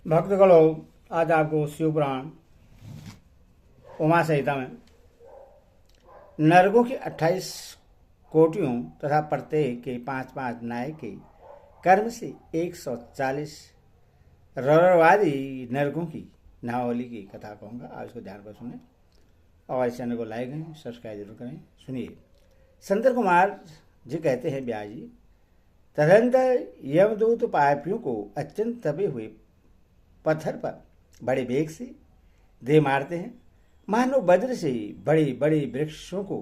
भक्तगणों, आज आपको शिवपुराण उमा संहिता में नरकों की 28 कोटियों तथा प्रत्येक के 5-5 नायक के कर्म से 140 रौरवादी नरकों की नावली की कथा कहूँगा। आप इसको ध्यान पर सुने और इस चैनल को लाइक करें, सब्सक्राइब जरूर करें। सुनिए, संतर कुमार जी कहते हैं, ब्यास जी, तदंतर यमदूत पापियों को अत्यंत तपे हुए पत्थर पर बड़े वेग से दे मारते हैं, मानो वज्र से बड़े बड़े वृक्षों को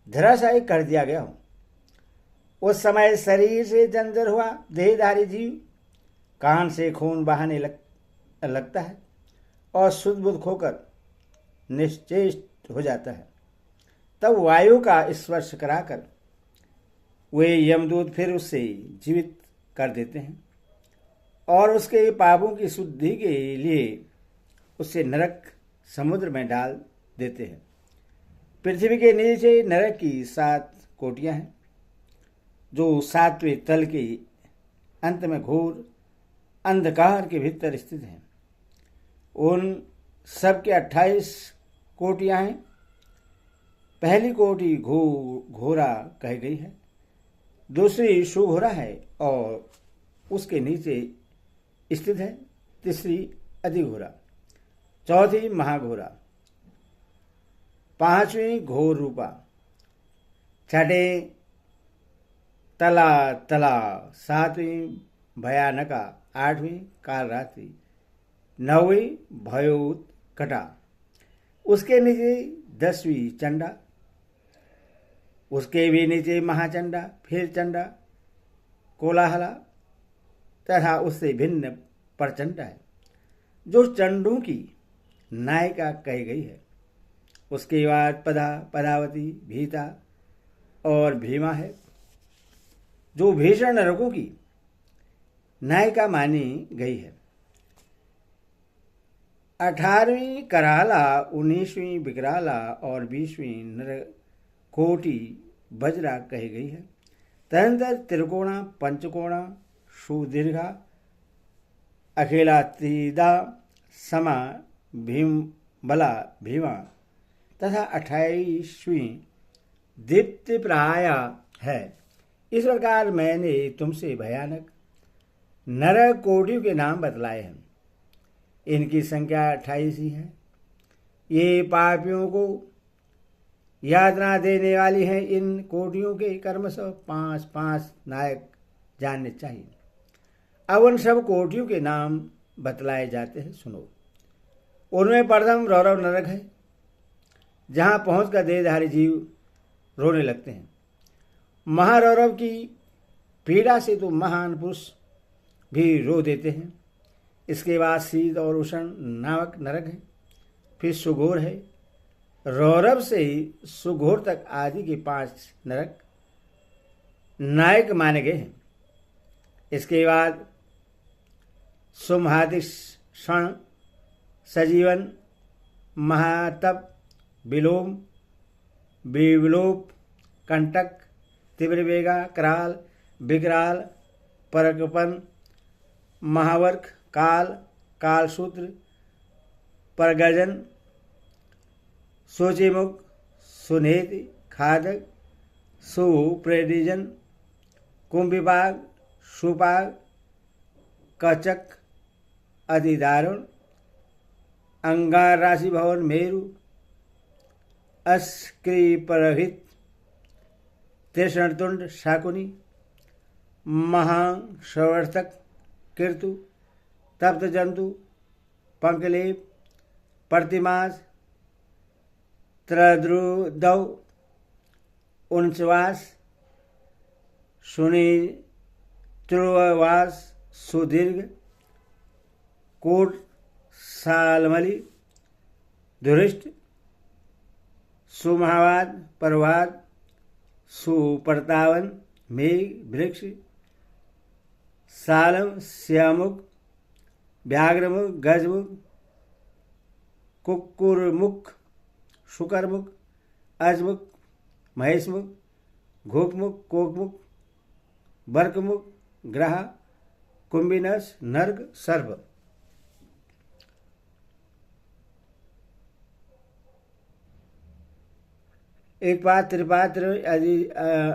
धराशायी कर दिया गया हो। उस समय शरीर से जंजर हुआ देहधारी जीव कान से खून बहाने लगता है और शुद्ध बुद्ध खोकर निश्चेष्ट हो जाता है। तब वायु का स्पर्श कराकर वे यमदूत फिर उससे जीवित कर देते हैं और उसके पापों की शुद्धि के लिए उसे नरक समुद्र में डाल देते हैं। पृथ्वी के नीचे नरक की 7 कोटियां हैं, जो 7वें तल के अंत में घोर अंधकार के भीतर स्थित हैं। उन सब के 28 कोटियां हैं। पहली कोटि घोरा कह गई है, दूसरी सुघोरा है और उसके नीचे स्थित है तीसरी अधिघोरा, चौथी महाघोरा, 5वीं घोर रूपा, छठे तला तला, 7वीं भयानका, 8वीं कालरात्रि, 9वीं भयोत कटा, उसके नीचे 10वीं चंडा, उसके भी नीचे महाचंडा, फिर चंडा, कोलाहला तथा उससे भिन्न प्रचंडा है, जो चंडों की नायिका कही गई है। उसके बाद पदा, पदावती, भीता और भीमा है, जो भीषण नरकों की नायिका मानी गई है। 18वीं कराला, 19वीं विकराला और 20वीं नरकोटि वज्रा कही गई है। तदंतर त्रिकोणा, पंचकोणा, सुदीर्घा, अखिलातीदा, समा, भीमबला, भीमा तथा 28वीं दीप्ति प्राया है। इस प्रकार मैंने तुमसे भयानक नरक कोटियों के नाम बतलाए हैं। इनकी संख्या 28 ही है। ये पापियों को यातना देने वाली है। इन कोटियों के कर्म से 5-5 नायक जानने चाहिए। अब उन सब कोटियों के नाम बतलाए जाते हैं, सुनो। उनमें प्रथम रौरव नरक है, जहां पहुंचकर देहधारी जीव रोने लगते हैं। महारौरव की पीड़ा से तो महान पुरुष भी रो देते हैं। इसके बाद शीत और उष्ण नामक नरक है, फिर सुघोर है। रौरव से सुघोर तक आदि के 5 नरक नायक माने गए हैं। इसके बाद सुमहातिक्षण, सजीवन, महातप, विलोम, विलोप, कंटक, तीव्रवेगा, कराल, विकराल, परकपन, महावर्क, काल, कालसूत्र, परगर्जन, सोचेमुख, सुनेति, खादक, सुप्रेडिजन, कुंभिपाग, सुपाग, कचक, अधिदारुण, अंगार राशि भवन, मेरु, अस्क्रीपरहित, त्रिशणतुंड, शाकुनी, महाश्रवर्तक, कीर्तु, तप्त जंतु, पंकलेप, प्रतिमास, त्रद्रुदौ, उन्चवास, सुनी, त्रुवास, सुदीर्घ, कोट, सालमली, धुरिष्ट, सुमहावाद, परवाद, सुपर्तावन, मेघ, वृक्ष, सालम, श्यामुख, व्याघ्रमुख, गजमुख, कुक्कुरमुख, शुकरमुख, अजमुख, महेशमुख, घोकमुख, कोकमुख, बर्कमुख, ग्रह, कुंभिनस, नर्ग, सर्प। उत्पात त्रिपात्र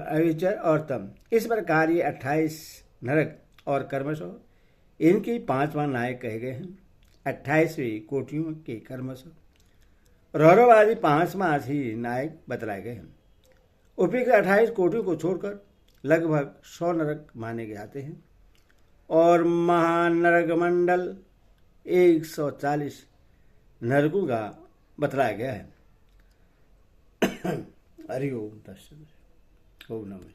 अविचर और तम। इस प्रकार ये 28 नरक और कर्मश इनकी 5वां नायक कहे गए हैं। 28वीं कोटियों के कर्मश रौरव आदि 5 ही नायक बतलाए गए हैं। उपयुक्त 28 कोटियों को छोड़कर लगभग 100 नरक माने जाते हैं और महानरक मंडल 140 नरकों का बतलाया गया है। हरि ओम तत्सत। ओम नमः।